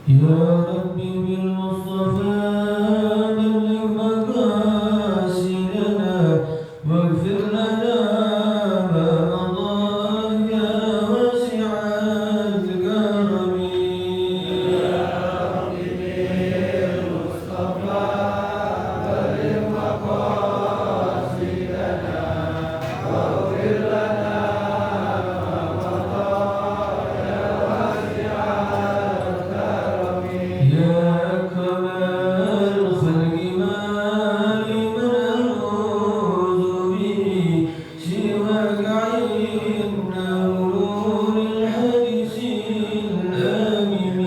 يا ربي بالمصطفى بلغ مقاصدنا واغفر لنا ما مضى يا واسع الكرم. يا أكرم الخلق ما لمن أعوذ به سواك عند مرور الحديث الآمن.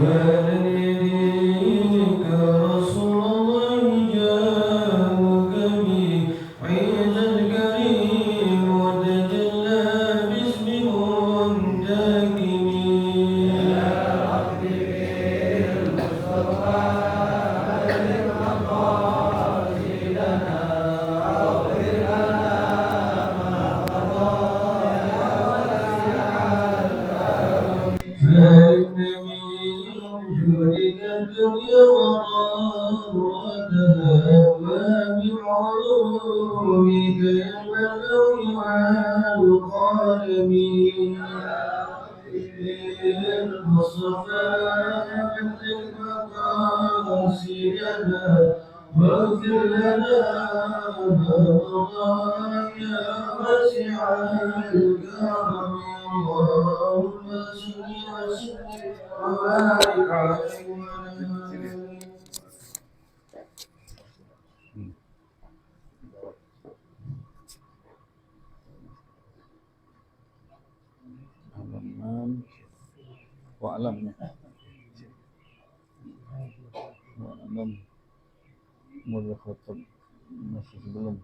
ولن يديك رسول الله جاءوك بعيسى الكريم وتجلى باسم منتقم. فإن من جودك الدنيا وضرتها ومن علومك علم اللوح والقلم. المصطفى بلغ مقاصدنا واغفر لنا ما مضى يا واسع الكرم. اللهم صل وسلم وبارك عليه وعلى آله. halaman wa'alam mulai khatab masih belum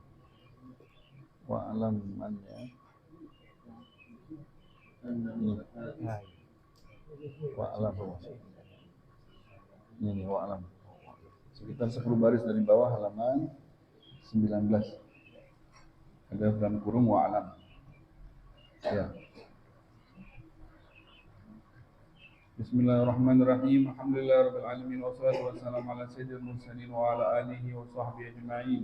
wa'alam ya wa'alam ini wa'alam sekitar 10 baris dari bawah halaman 19 ada dalam kurung wa'alam ya. Bismillahirrahmanirrahim. Alhamdulillahirabbil alamin wassalatu wassalamu ala sayyidil mursalin wa ala alihi wa sahbihi ajma'in.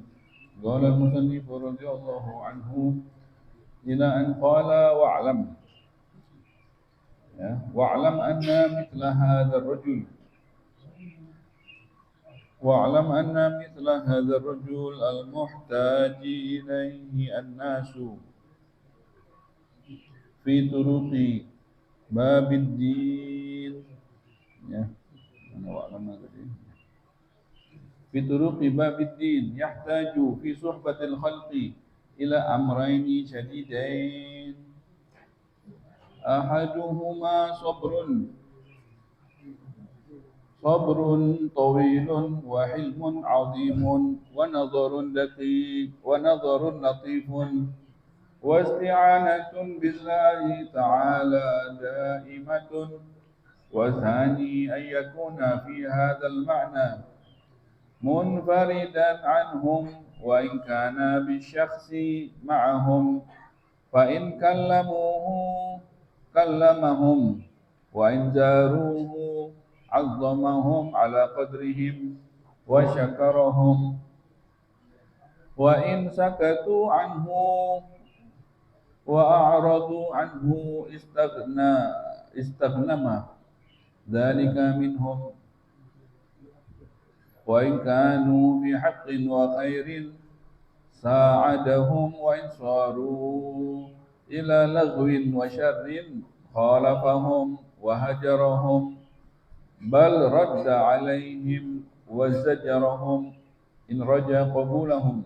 Qala al-musannif radhiyallahu anhu ila an qala wa'lam ya wa'lam anna mithla hadha ar-rajul wa'lam anna mithla hadha ar-rajul al-muhtaji ilayhi an-nasu fi turuqi babid din ya wa'lam tadi fi turuqi babid din yahtaju fi suhbatil khalqi ila amrayni shadidain ahaduhuma sabrun tawilun wa hilmun azimun wa nadharun latifun wa isti'anatun billahi ta'ala da'imatun wa thani an yakuna fi hadzal ma'na munfaridan anhum wa in kana bisyakhsi ma'ahum fa in kallamahum wa in zaruhu عظمهم على قدرهم وشكرهم وإن سكتوا عنه وأعرضوا عنه استغنم ذلك منهم وإن كانوا في حق وخير ساعدهم وإن صاروا إلى لغو وشر خالفهم وهجرهم بل رد عليهم وزجرهم إن رجا قبولهم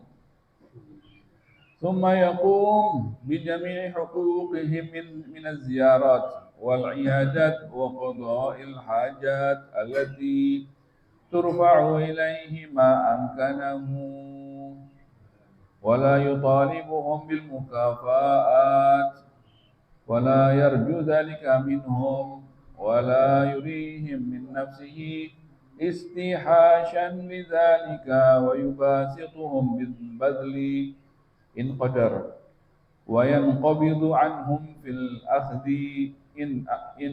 ثم يقوم بجميع حقوقهم من الزيارات والعيادات وقضاء الحاجات التي ترفع إليه ما أمكنه ولا يطالبهم بالمكافآت ولا يرجو ذلك منهم ولا يريهم من نفسه استيحاشا لذلك ويباسطهم بالبذل إن قدر وينقبض عنهم في الأخذ إن أعطي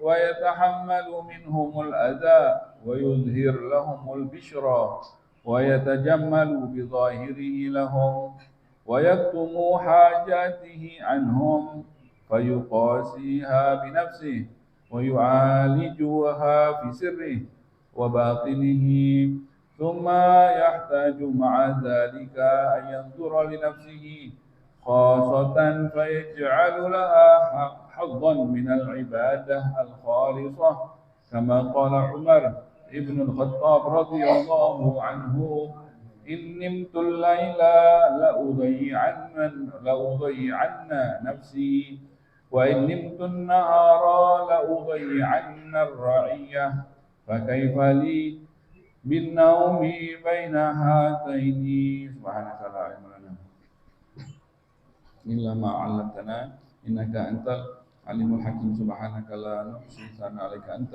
ويتحمل منهم الأذى ويظهر لهم البشرى ويتجمل بظاهره لهم ويكتم حاجاته عنهم فيقاسيها بنفسه ويعالجها في سره وباطنه ثم يحتاج مع ذلك أن ينظر لنفسه خاصة فيجعل لها حظا من العبادة الخالصة كما قال عمر ابن الخطاب رضي الله عنه إن نمت الليل لأضيعن نفسي وإن نمت النهار لأضيعن الرعية فكيف لي بالنوم بين هاتين سبحانك لا علم لنا إلا ما علمتنا إنك أنت العليم الحكيم سبحانك لا نحصي ثناء عليك أنت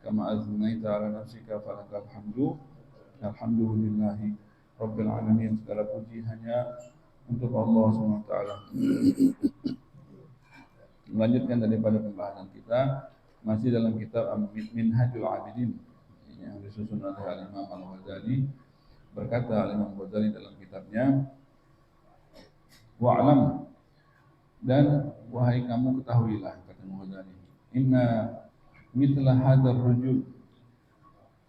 كما أثنيت على نفسك فلك الحمد لله Rabbil Alamin. Segala puji hanya untuk Allah SWT. Melanjutkan daripada pembahasan kita masih dalam kitab Minhajul Abidin yang disusun oleh Al-Imam Al-Ghazali. Berkata Al-Imam Al-Ghazali dalam kitabnya, wa'lam, dan wahai kamu ketahuilah, kata Al-Ghazali, inna mithla hadzal rajul,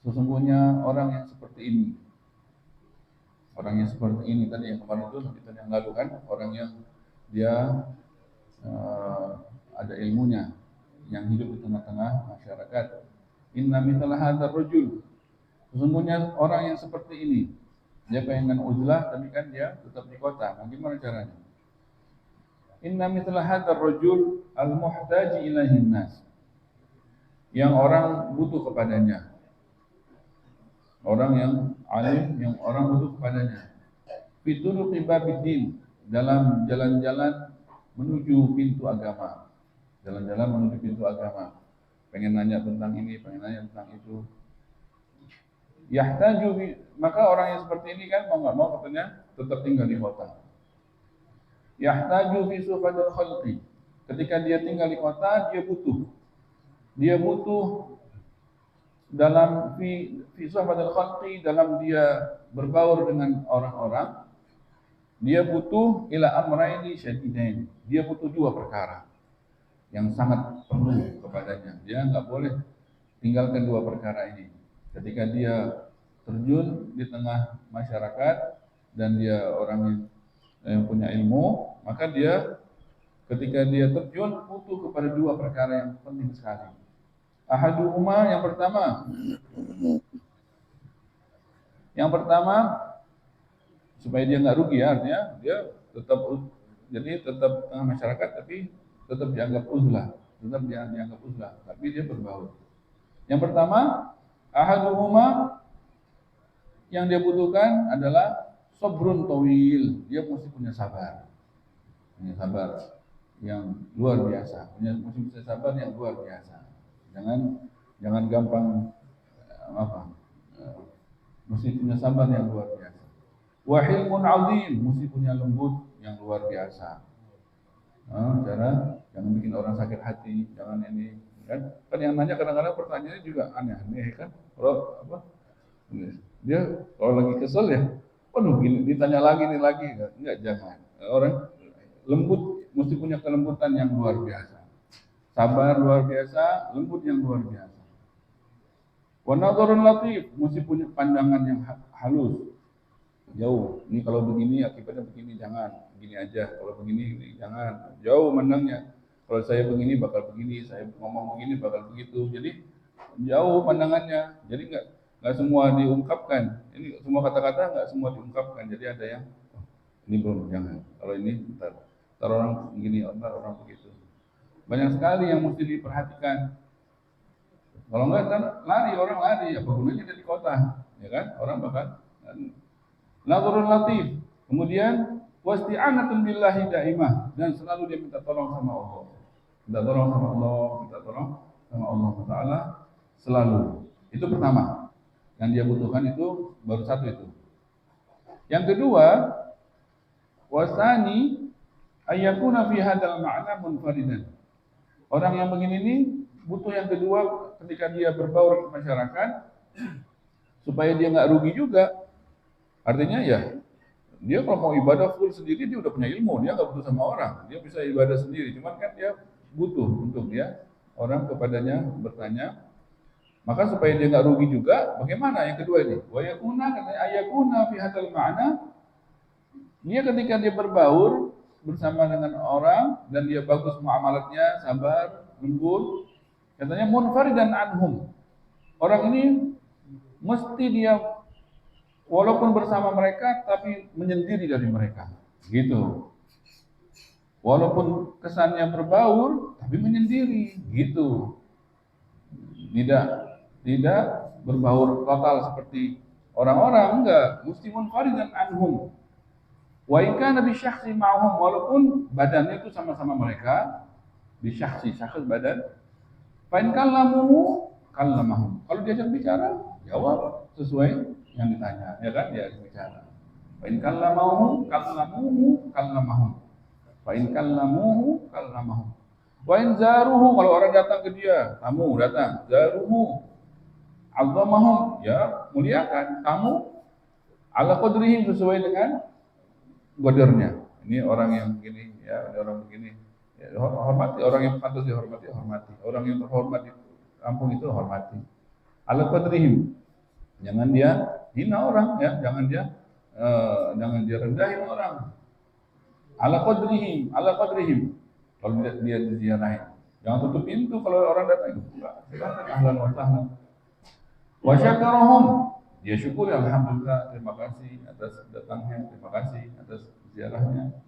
sesungguhnya orang yang seperti ini. Orang yang seperti ini tadi yang kemarin itu kita yang lalu kan, orang yang dia ada ilmunya, yang hidup di tengah-tengah masyarakat. Inna mithla hadzal rajul, sesungguhnya orang yang seperti ini, dia pengen uzlah tapi kan dia tetap di kota. Bagaimana caranya? Inna mithla hadzal rajul al-muhtaji ilaihin nas, yang orang butuh kepadanya. Orang yang alim, yang orang butuh kepadanya. Fituruqi babiddin, dalam jalan-jalan menuju pintu agama. Jalan-jalan menuju pintu agama. Pengen nanya tentang ini, pengen nanya tentang itu. Yahtaju, maka orang yang seperti ini kan mau enggak mau katanya tetap tinggal di kota. Yahtaju fi sufadil khalqi, ketika dia tinggal di kota dia butuh dalam fi sufadil khalqi, dalam dia berbaur dengan orang-orang, dia butuh ila amrayni syadidain, dia butuh dua perkara yang sangat perlu kepadanya. Dia enggak boleh tinggalkan dua perkara ini. Ketika dia terjun di tengah masyarakat dan dia orang yang punya ilmu, maka dia ketika dia terjun butuh kepada dua perkara yang penting sekali. Ahaduhuma, yang pertama supaya dia nggak rugi ya, artinya dia tetap tengah masyarakat tapi tetap dianggap uzlah, tapi dia berbaur. Yang pertama, ahaduhuma, yang dia butuhkan adalah sabrun tawil, dia mesti punya sabar yang luar biasa, mesti punya sabar yang luar biasa. Jangan gampang mesti punya sabar yang luar biasa. Wa hilmun azim, mesti punya lembut yang luar biasa. Jangan bikin orang sakit hati, jangan ini kan. Kan yang nanya kadang-kadang pertanyaannya juga aneh-aneh kan. Kalau dia kalau lagi kesel ya, waduh gini ditanya lagi enggak, jangan. Orang lembut mesti punya kelembutan yang luar biasa. Sabar luar biasa, lembut yang luar biasa. Wa nadharun latif, mesti punya pandangan yang halus. Jauh, ini kalau begini akibatnya begini, jangan. Begini aja, kalau begini jangan. Jauh mandangnya. Kalau saya begini bakal begini, saya ngomong begini bakal begitu. Jadi jauh pandangannya. Jadi enggak semua diungkapkan. Ini semua kata-kata enggak semua diungkapkan. Jadi ada yang ini belum, jangan. Kalau ini ntar orang begini, ntar orang begitu. Banyak sekali yang mesti diperhatikan. Kalau enggak kan orang lari, apa gunanya dia di kota, ya kan? Orang bakal nadharul latif. Kemudian wasti'anatun billahi daimah, dan selalu dia minta tolong sama Allah. Minta tolong sama Allah, minta tolong sama Allah Taala selalu. Itu pertama. Yang dia butuhkan itu baru satu itu. Yang kedua, wasani ayyakuna fi hadzal ma'na munfaridan. Orang yang begini ini butuh yang kedua ketika dia berbaur ke masyarakat supaya dia nggak rugi juga. Artinya ya, dia kalau mau ibadah full sendiri dia udah punya ilmu, dia nggak butuh sama orang, dia bisa ibadah sendiri. Cuman kan dia butuh untuk dia orang kepadanya bertanya. Maka supaya dia nggak rugi juga, bagaimana yang kedua ini? Wa yakuna katanya ayakuna fi hadzal ma'na, dia ketika dia berbaur bersama dengan orang dan dia bagus muamalatnya, sabar, lembut, katanya munfaridan anhum. Orang ini mesti dia walaupun bersama mereka tapi menyendiri dari mereka. Gitu. Walaupun kesannya berbaur tapi menyendiri, gitu. Tidak berbaur total seperti orang-orang, enggak, mesti munfaridan anhum. Wa in kana bi syakhsi ma'hum, walaupun badannya itu sama-sama mereka, bi syakhsi, syakhs badan. Fa in kallamu kallamahum. Kalau diajak bicara, jawab sesuai yang ditanya, ya kan? Dia bicara. Fa in kallamuhu kallamahum. Fa in kallamuhu kallamahum. Wa in zaruhu, kalau orang datang ke dia, tamu datang, zaruhu azamahum, ya muliakan tamu, ala qadrihim, sesuai dengan qadarnya. Ini orang yang begini, ya, ini orang begini. Ya, hormati orang yang pantas dihormati, hormati. Orang yang terhormat di kampung itu hormati. Ala qadrihim. Jangan dia hina orang, ya, jangan dia rendahin orang. Ala qadrihim. Kalau dia diziarahin, jangan tutup pintu kalau orang datang. Silakan, ahlan wa sahlan. Wa syakarahum, dia syukuri, alhamdulillah, terima kasih atas datangnya, terima kasih atas ziarahnya.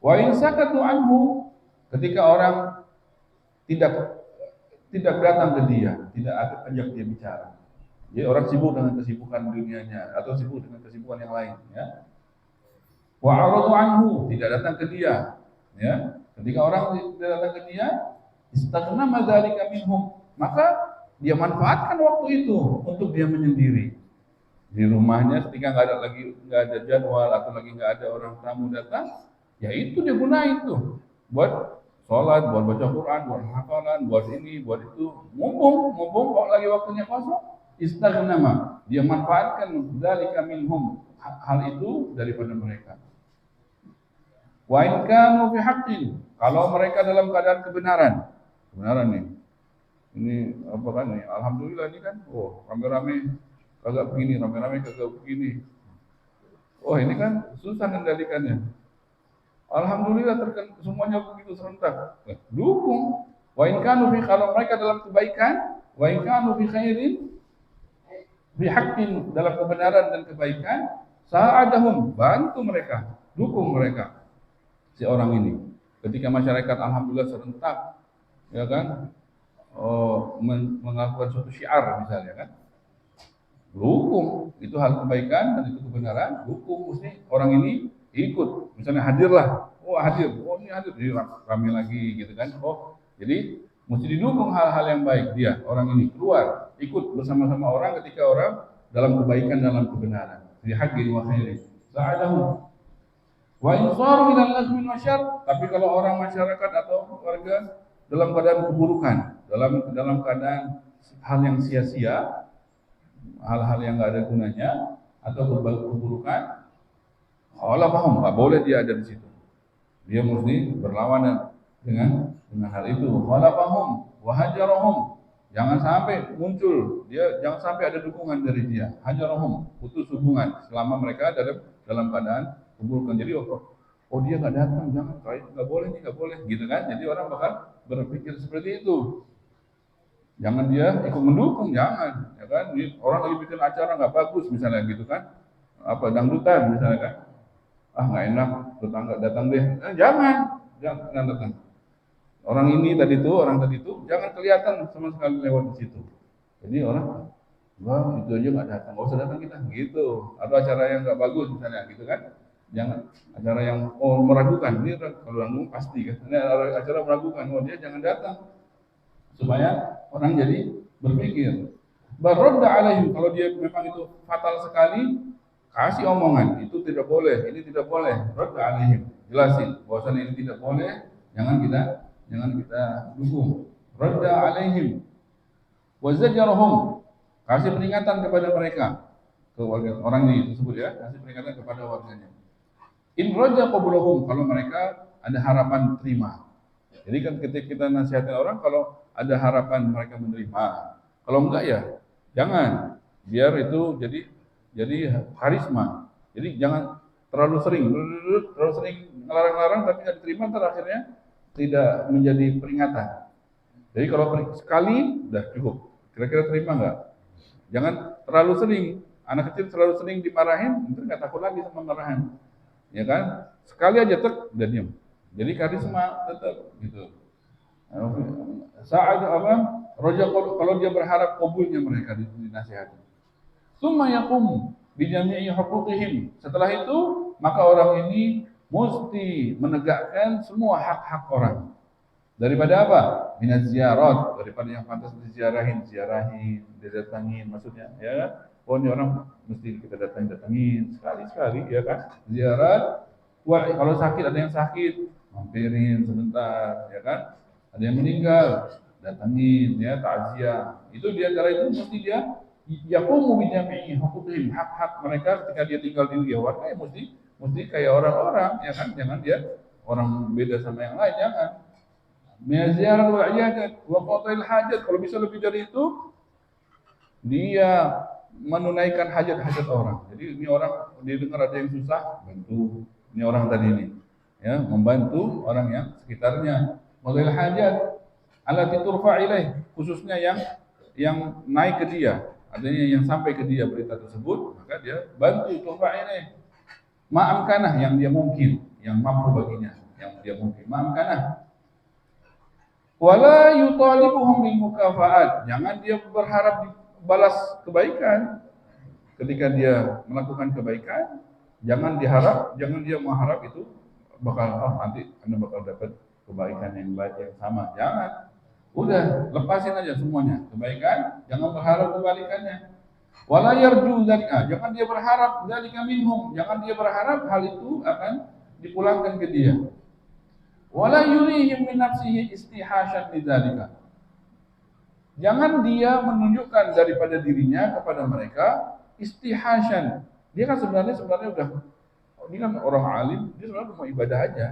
Wa in sakatu anhu, ketika orang tidak datang ke dia, tidak ajak dia bicara. Jadi orang sibuk dengan kesibukan dunianya atau sibuk dengan kesibukan yang lain, ya. Wa aradu anhu, tidak datang ke dia, ya. Ketika orang tidak datang ke dia, istaghnama dzalika minhum, maka dia manfaatkan waktu itu untuk dia menyendiri di rumahnya. Ketika nggak ada jadwal atau lagi nggak ada orang tamu datang, ya itu dia gunain tuh buat sholat, buat baca Quran, buat hafalan, buat ini, buat itu. Mumpung kalau lagi waktunya kosong, istaghnama, dia manfaatkan dzalika minhum, hal itu daripada mereka. Wa in kanu fi haqqin, kalau mereka dalam keadaan kebenaran nih. Ini apa kan nih? Alhamdulillah ini kan, rame-rame kagak begini, rame-rame kagak begini. Ini kan susah kendalikannya. Alhamdulillah semuanya begitu serentak. Dukung. Wa in kanu fi, kalau mereka dalam kebaikan, wa in kanu fi khairin, fi haqqin, dalam kebenaran dan kebaikan, sa'adahum, bantu mereka, dukung mereka si orang ini. Ketika masyarakat alhamdulillah serentak, ya kan? Melakukan suatu syiar misalnya kan, dukung, itu hal kebaikan dan itu kebenaran, dukung, mesti orang ini ikut, misalnya hadirlah, ini hadir, jadi ramai lagi gitu kan. Jadi mesti didukung hal-hal yang baik, dia orang ini keluar ikut bersama-sama orang ketika orang dalam kebaikan, dalam kebenaran, fi haqqin wa khairin sa'adahu. Wa in saru ila al-laghwi wa syarr, tapi kalau orang masyarakat atau warga dalam keadaan keburukan, dalam keadaan hal yang sia-sia, hal-hal yang nggak ada gunanya atau keburukan, Allah paham, nggak boleh dia ada di situ. Dia mesti berlawanan dengan hal itu. Allah paham, wahajarahum, jangan sampai muncul dia, jangan sampai ada dukungan dari dia. Hajarahum, putus hubungan selama mereka dalam keadaan keburukan. Jadi dia nggak datang, jangan, nggak boleh, gitu kan. Jadi orang bakal berpikir seperti itu. Jangan dia ikut mendukung, jangan, ya kan. Orang lagi bikin acara nggak bagus misalnya gitu kan, dangdutan misalnya kan, nggak enak, tetangga datang deh, jangan datang. Orang tadi itu jangan kelihatan sama sekali lewat di situ. Jadi orang, itu aja nggak datang, nggak usah datang kita, gitu. Atau acara yang nggak bagus misalnya gitu kan, Jangan acara yang meragukan. Ini kalau ragu pasti kan. Ini acara meragukan. Dia jangan datang supaya orang jadi berpikir. Barodda alaihim, kalau dia memang itu fatal sekali, kasih omongan itu tidak boleh, ini tidak boleh. Radda alaihim, jelasin bahwasanya ini tidak boleh, jangan kita dukung. Radda alaihim wa zajarhum, kasih peringatan kepada mereka, ke warga orang ini tersebut ya, kasih peringatan kepada warganya. In raja qablahum, kalau mereka ada harapan terima. Jadi kan ketika kita nasihatin orang, kalau ada harapan mereka menerima, kalau enggak ya jangan, biar itu jadi karisma. Jadi jangan terlalu sering ngelarang-larang tapi nggak diterima, akhirnya tidak menjadi peringatan. Jadi kalau sekali udah cukup. Kira-kira terima nggak? Jangan terlalu sering. Anak kecil terlalu sering dimarahin, itu nggak takut lagi sama marahan, ya kan? Sekali aja udah diam. Jadi karisma tetap gitu. Saat Roja kalau dia berharap kabulnya mereka dinasihati. Summa yaqumu bi jami'i huquqihim. Setelah itu maka orang ini mesti menegakkan semua hak-hak orang. Daripada apa? Minaz ziyarat, daripada yang pantas diziarahin, didatangin maksudnya, ya kan? Oh ini orang mesti kita datangin sekali-sekali, ya kan? Ziarat. Wah, kalau sakit ada yang sakit, mampirin sebentar, ya kan? Ada yang meninggal, datangin, ya takziah. Itu di antara itu mesti dia yaqumu bi jami'i huquqihim, hak-hak mereka ketika dia tinggal di warga ya mesti kayak orang-orang, ya kan? Jangan dia orang beda sama yang lain, jangan. Ziarah wal iyadat wa qadail hajat, kalau bisa lebih dari itu dia menunaikan hajat-hajat orang. Jadi ini orang dia dengar ada yang susah, bantu. Ini orang tadi ini, ya, membantu orang yang sekitarnya. Qadail hajat allati turfa ilaih, khususnya yang naik ke dia, artinya yang sampai ke dia berita tersebut, maka dia bantu turfa ilaih. Ma'amkanah, yang dia mungkin, yang mampu baginya, yang dia mungkin. Ma'amkanah. Wala yutalibuhum bil mukafaat, jangan dia berharap dibalas kebaikan. Ketika dia melakukan kebaikan, jangan dia mengharap itu bakal nanti Anda bakal dapat kebaikan yang baik yang sama. Jangan. Udah, lepasin aja semuanya. Kebaikan, jangan berharap kebalikannya. Wala yarju dzalika, jangan dia berharap dzalika minhum, jangan dia berharap hal itu akan dipulangkan ke dia. Wala yurihim min nafsihi istihasyan lidzalika. Jangan dia menunjukkan daripada dirinya kepada mereka istihasyan. Dia kan sebenarnya udah, ini kan orang alim, dia sebenarnya mau ibadah aja.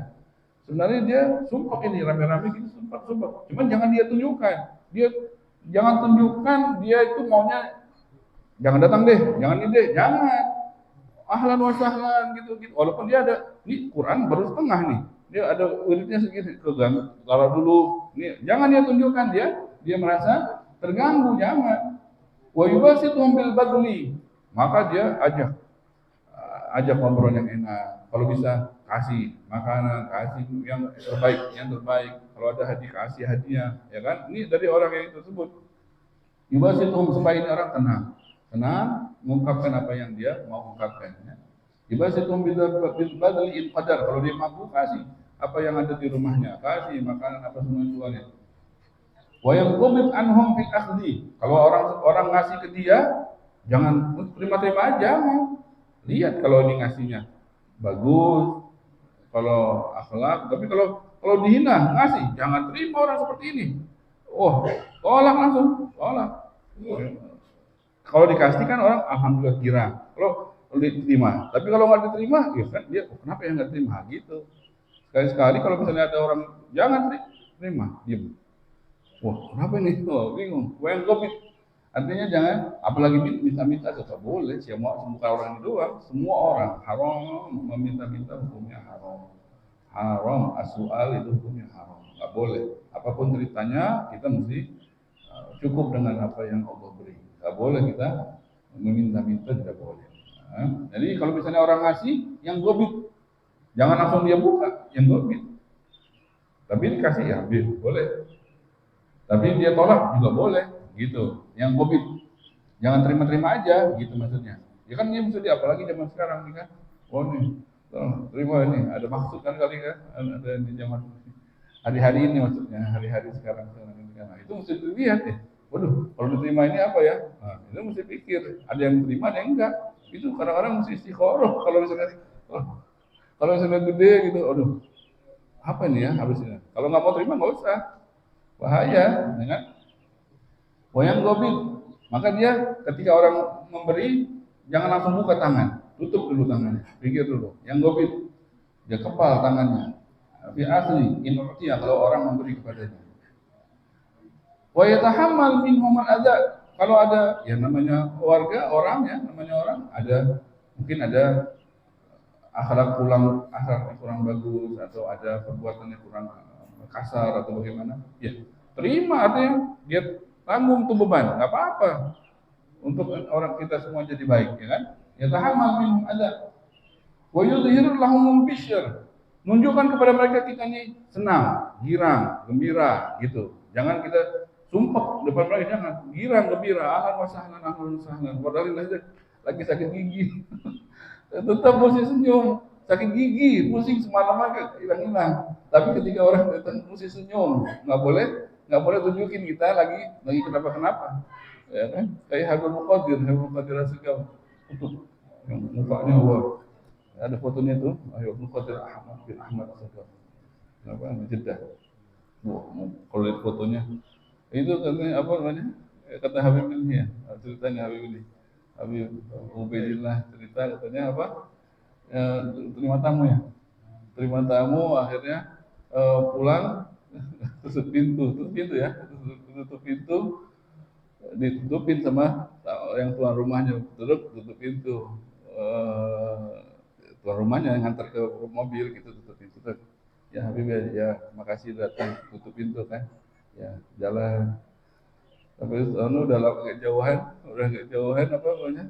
Sebenarnya dia sumpah ini rame-rame gitu, sumpah. Cuman jangan dia tunjukkan. Jangan tunjukkan dia itu maunya jangan datang deh, jangan ini deh, jangan. Ahlan wa sahlan gitu. Walaupun dia ada ini Quran baru setengah nih. Dia ada wiridnya sedikit taruh dulu. Nih, jangan dia tunjukkan dia merasa terganggu, jangan. Wa yubasituhum bil badli, maka dia ajak ngobrol yang enak. Kalau bisa kasih makanan, kasih yang terbaik. Kalau ada hadiah kasih hadiah, ya kan? Ini dari orang yang tersebut. Yubasituhum, supaya ini orang tenang mengungkapkan apa yang dia mau ungkapkan. Ya. Yubasituhum bil badli in qadar, kalau dia mampu kasih apa yang ada di rumahnya, kasih makanan apa semua jualnya. Wa yaqbid anhum fil akhdhi, kalau orang ngasih ke dia jangan terima-terima aja, lihat kalau dia ngasihnya bagus, kalau akhlak, tapi kalau dihina ngasih jangan terima orang seperti ini. Tolak langsung, tolak. Kalau dikasih kan orang alhamdulillah kira, kalau diterima, tapi kalau nggak diterima, ya kan dia kenapa yang nggak terima gitu. Sekali-sekali kalau misalnya ada orang jangan terima, diam. Kenapa ini? Bingung. Yang covid. Artinya jangan, apalagi minta-minta tetap boleh. Bukan orang itu doang, semua orang haram meminta-minta, hukumnya haram. Haram, as-su'al itu hukumnya haram. Nggak boleh. Apapun ceritanya kita mesti cukup dengan apa yang Allah beri. Nggak boleh kita meminta-minta, tidak boleh. Jadi kalau misalnya orang ngasih yang gobit, jangan langsung dia buka yang gobit. Tapi dikasih ya ambil, boleh. Tapi dia tolak juga boleh, gitu. Yang gobit, jangan terima-terima aja, gitu maksudnya. Ya kan dia maksudnya apalagi zaman sekarang nih kan. terima ini, ada maksud kan kali kan, ada di zaman hari-hari ini maksudnya, hari-hari sekarang ini kan. Nah, itu mesti dilihat ya. Waduh, kalau diterima ini apa ya? Nah, itu mesti pikir. Ada yang terima, ada yang enggak. Itu kadang-kadang mesti istikharah. Oh, kalau misalnya gede gitu, aduh, apa ini ya harusnya? Kalau nggak mau terima nggak usah, bahaya, ya kan? Wayang gobit, maka dia ketika orang memberi jangan langsung buka tangan, tutup dulu tangannya, pikir dulu. Yang gobit, dia kepal tangannya. Tapi asli, ya kalau orang memberi kepadanya. Wa yatahammal minhum al-adza. Kalau ada ya namanya warga, orang ya, namanya orang, ada mungkin ada akhlak kurang bagus atau ada perbuatannya kurang kasar atau bagaimana. Ya, terima artinya dia tanggung tuh beban, nggak apa-apa. Untuk orang kita semua jadi baik, ya kan? Yatahammal minhum ada. Wa yudhhiru lahumul bishr. Nunjukkan kepada mereka kita ini senang, girang, gembira gitu. Jangan kita sumpah depan mereka, jangan girang, gembira, ahlan wa sahlan. Padahal lagi sakit gigi. Tetap mesti senyum. Sakit gigi, pusing semalam aja hilang-hilang. Tapi ketika orang datang mesti senyum. Nggak boleh tunjukin kita lagi kenapa-kenapa. Ya kan? Kayak Habibul Qadir Asegaf. Tutup. Yang mukanya wah. Ada fotonya tuh, Habibul Qadir Ahmad Asegaf. Kenapa? Jeddah. Wah, kalau lihat fotonya itu katanya apa namanya? Kata Habib ini ya, ceritanya Habib ini. Habib Ubaidillah cerita katanya apa? Terima tamu ya. Terima tamu akhirnya pulang tutup pintu ya, tutup pintu ditutupin sama yang tuan rumahnya, tutup pintu. Tuan rumahnya ngantar ke mobil gitu, tutup pintu. Ya Habib ya makasih datang, tutup pintu kan. Ya jalan. Tapi udah agak jauhan apa namanya?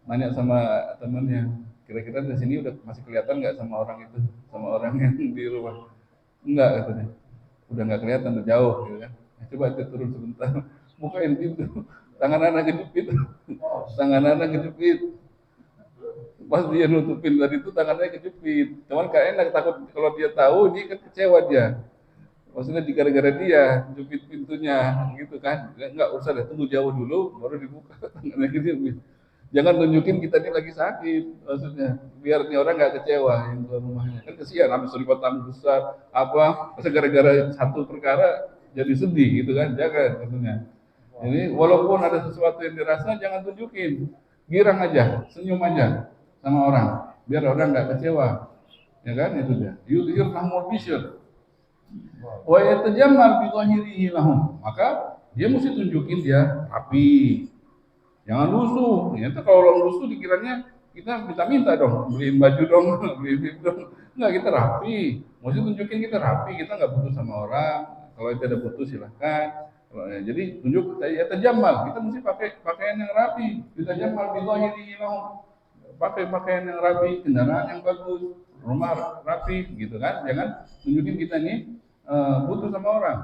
Nanya sama temennya, kira-kira di sini udah masih kelihatan nggak sama orang itu, sama orang yang di rumah? Enggak katanya, udah nggak kelihatan, udah jauh gitu kan. Nah, coba dia turun sebentar, bukain pintu, tangan anak kejepit, pas dia nutupin tadi itu tangannya kejepit, cuman kayaknya takut kalau dia tahu dia kan kecewa dia. Maksudnya gara-gara dia jepit pintunya gitu kan, nggak usah deh, tunggu jauh dulu baru dibuka tangannya kejepit. Jangan tunjukin kita ini lagi sakit, maksudnya biar nih orang nggak kecewa yang tuan rumahnya, kan kesian habis terima tamu besar apa masa gara-gara satu perkara jadi sedih gitu kan, jangan maksudnya. Ini walaupun ada sesuatu yang dirasa jangan tunjukin, girang aja, senyum aja sama orang biar orang nggak kecewa, ya kan, itu dia. Yudhir lahumul bishr wa yatajammal bi dhahirihi lahum, maka dia mesti tunjukin dia rapi. Jangan lusuh, ternyata kalau orang lusuh dikiranya kita minta-minta dong, beliin baju dong, beliin dong. Enggak, kita rapi. Mesti tunjukin kita rapi, kita nggak butuh sama orang. Kalau itu ada butuh silahkan. Jadi tunjuk ya tajamal, kita mesti pakai pakaian yang rapi. Kita jamal bidhahiri lahum. Pakai pakaian yang rapi, kendaraan yang bagus, rumah rapi gitu kan. Jangan tunjukin kita ini butuh sama orang.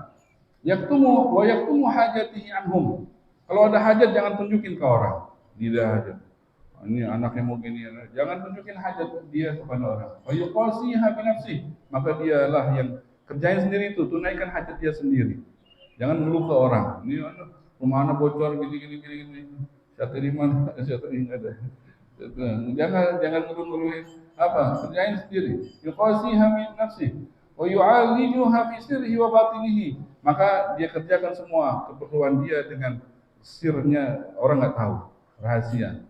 Yaktumu hajatihi anhum. Kalau ada hajat jangan tunjukin ke orang. Tidak hajat. Ini anaknya mau gini, jangan tunjukin hajat dia kepada orang. Wa yuqasiha bi nafsihi, maka dialah yang kerjain sendiri itu, tunaikan hajat dia sendiri. Jangan ngeluh ke orang. Ini rumah anak bocor gini. Syatiriman, syatirin ada. Jangan ngeluh-ngeluhin apa? Kerjain sendiri. Yuqasiha bi nafsihi wa yu'alinuha fi sirrihi wa batinihi. Maka dia kerjakan semua keperluan dia dengan sirnya, orang nggak tahu, rahasia.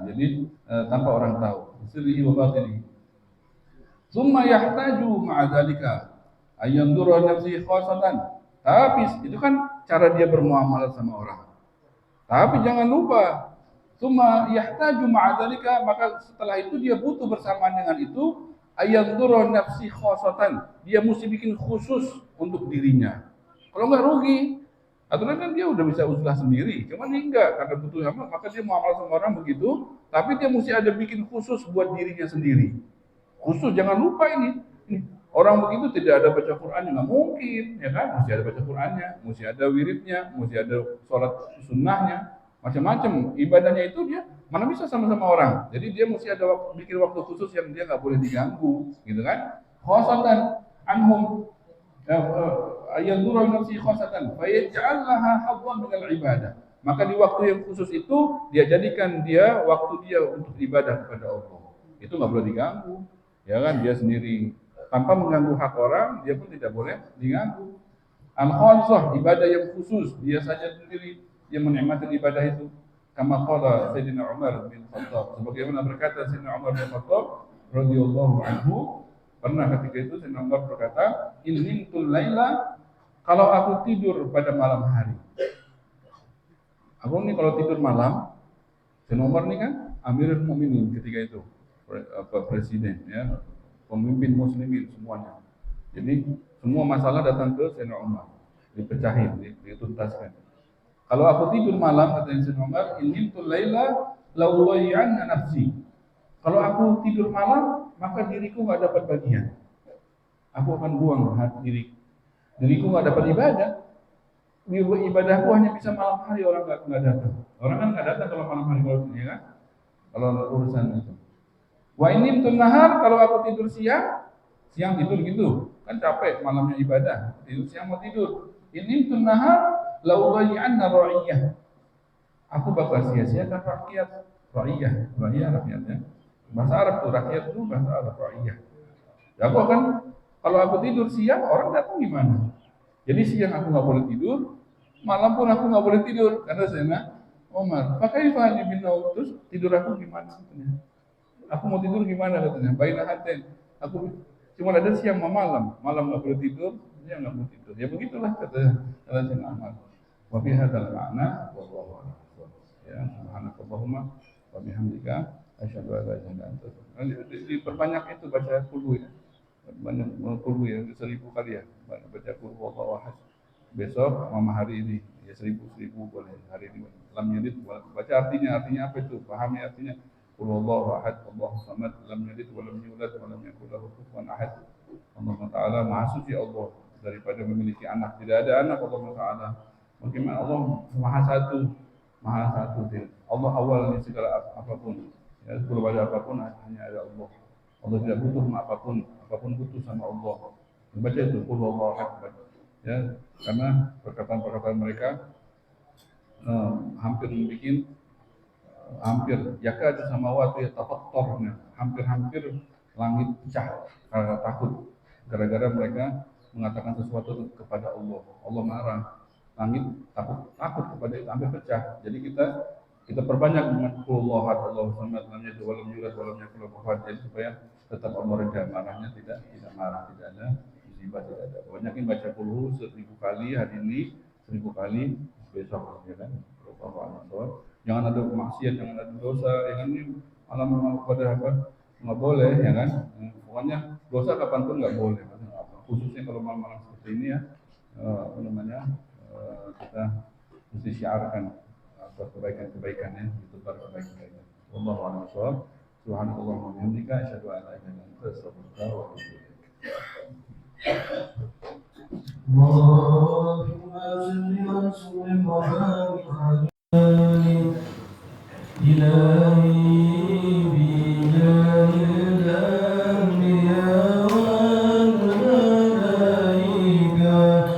Jadi tanpa orang tahu. Sirrihi wa batinihi. Tsumma yahtaju ma'a dzalika ayyandura nafsihi khasatan. Tapi itu kan cara dia bermuamalah sama orang. Tapi jangan lupa, tsumma yahtaju ma'a dzalika, maka setelah itu dia butuh bersamaan dengan itu ayyandura nafsihi khasatan. Dia mesti bikin khusus untuk dirinya. Kalau nggak rugi. Aturan kan dia udah bisa usaha sendiri, cuman ini enggak, karena butuh sama, maka dia muamalah sama orang begitu, tapi dia mesti ada bikin khusus buat dirinya sendiri. Khusus, jangan lupa ini. Orang begitu tidak ada baca Quran, nggak mungkin, ya kan? Mesti ada baca Qurannya, mesti ada wiridnya, mesti ada sholat sunnahnya, macam-macam. Ibadahnya itu dia Mana bisa sama-sama orang. Jadi dia mesti ada bikin waktu khusus yang dia nggak boleh diganggu, gitu kan? Khosatan anhum ayat nurul nafsi khosatan fayaj'alha hadwan minal ibadah. Maka di waktu yang khusus itu dia jadikan dia waktu dia untuk ibadah kepada Allah. Itu nggak boleh diganggu, ya kan? Dia sendiri tanpa mengganggu hak orang, dia pun tidak boleh diganggu. Al-khonsah, ibadah yang khusus, dia saja sendiri yang menikmati ibadah itu. Kama qala Sayyidina Umar bin Khattab, sebagaimana berkata Sayyidina Umar bin Khattab radhiyallahu anhu, pernah ketika itu Sayyidina Umar berkata, "Innimtul laila," kalau aku tidur pada malam hari. Aku nih kalau tidur malam, Sayyidina Umar ini kan Amirul Mukminin ketika itu, presiden ya, pemimpin muslimin semuanya. Jadi semua masalah datang ke Sayyidina Umar, dipecahin, dituntaskan. Kalau aku tidur malam, kata Sayyidina Umar, innimtul laila laulayan nafsi. Kalau aku tidur malam, maka diriku nggak dapat bagian. Aku akan buang hati diriku nggak dapat ibadah. Ibadahku hanya bisa malam hari, orang nggak datang. Orang kan nggak datang kalau malam hari, kalau ya kan? Kalau urusan itu. Wa innimtun nahar, kalau aku tidur siang tidur gitu, kan capek malamnya ibadah, tidur siang mau tidur. Innimtun nahar laulayan ra'iyah. Aku bakal sia-siakan rakyat. Ra'iyah rakyatnya. Bahasa Arab tuh rakyat tuh bahasa Arab ra'iyah. Ya aku akan, kalau aku tidur siang, orang datang gimana? Jadi siang aku nggak boleh tidur, malam pun aku nggak boleh tidur, karena Sayyidina Umar. Pakai Fahdi bin Auf, terus tidur aku gimana? Aku mau tidur gimana katanya? Baina hatin. Aku cuma ada siang sama malam nggak boleh tidur, siang nggak boleh tidur. Ya begitulah kata Sayyidina Umar. Wa fi hadzal ma'na wallahu a'lam. Ya, subhanakallahumma wa bihamdika asyhadu an la ilaha illa anta astaghfiruka. Diperbanyak itu baca kulhu ya. Banyak kulhu ya, 1000 kali ya. Baca kulhu wallahu ahad. Besok mama hari ini ya 1000 boleh. Hari ini lam yalid baca artinya apa itu? Pahami artinya. Qul huwallahu ahad, Allahu samad, lam yalid wa lam yulad wa lam yakul lahu kufuwan ahad. Allah Taala Maha Suci Allah daripada memiliki anak, tidak ada anak Allah Taala. Bagaimana Allah Maha Satu, Allah awal di segala apapun. Ya, belum ada apapun, hanya ada Allah. Allah tidak butuh sama apapun butuh sama Allah. Baca itu Qul huwallahu ahad. Ya, karena perkataan mereka hampir membuat hampir yakad samawati yatafattarna, hampir langit pecah karena takut, gara-gara mereka mengatakan sesuatu kepada Allah. Allah marah, langit takut kepada itu, hampir pecah. Jadi kita perbanyak dengan Allahu samad, lam yalid wa lam yulad wa lam yakul lahu kufuwan ahad, supaya tetap Allah reda, marahnya tidak marah, tidak ada musibah, tidak ada. Banyakin baca kulhu 1000 kali hari ini, 1000 kali besok, ya kan? Jangan ada maksiat, jangan ada dosa, ya kan? Ini malam pada apa? Nggak boleh, ya kan? Pokoknya dosa kapanpun nggak boleh, khususnya kalau malam-malam seperti ini ya. Kita mesti syiarkan kebaikan-kebaikannya, ditebar kebaikan-kebaikan. Wallahu a'lam bishawab. Subhanallah wa bihamdika asyhadu an la ilaha illa anta astaghfiruka wa atubu ilaik. Allahumma salli wa sallim wa barik alaihi ilahi bijahil anbiya wal malaika wa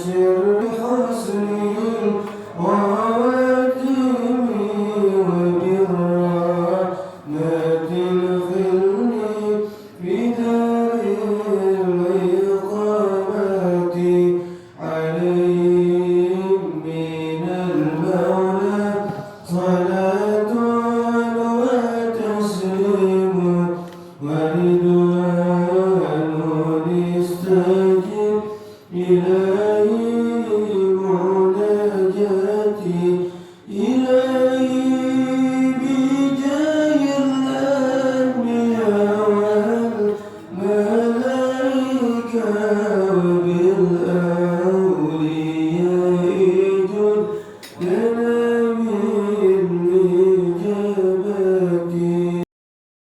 سر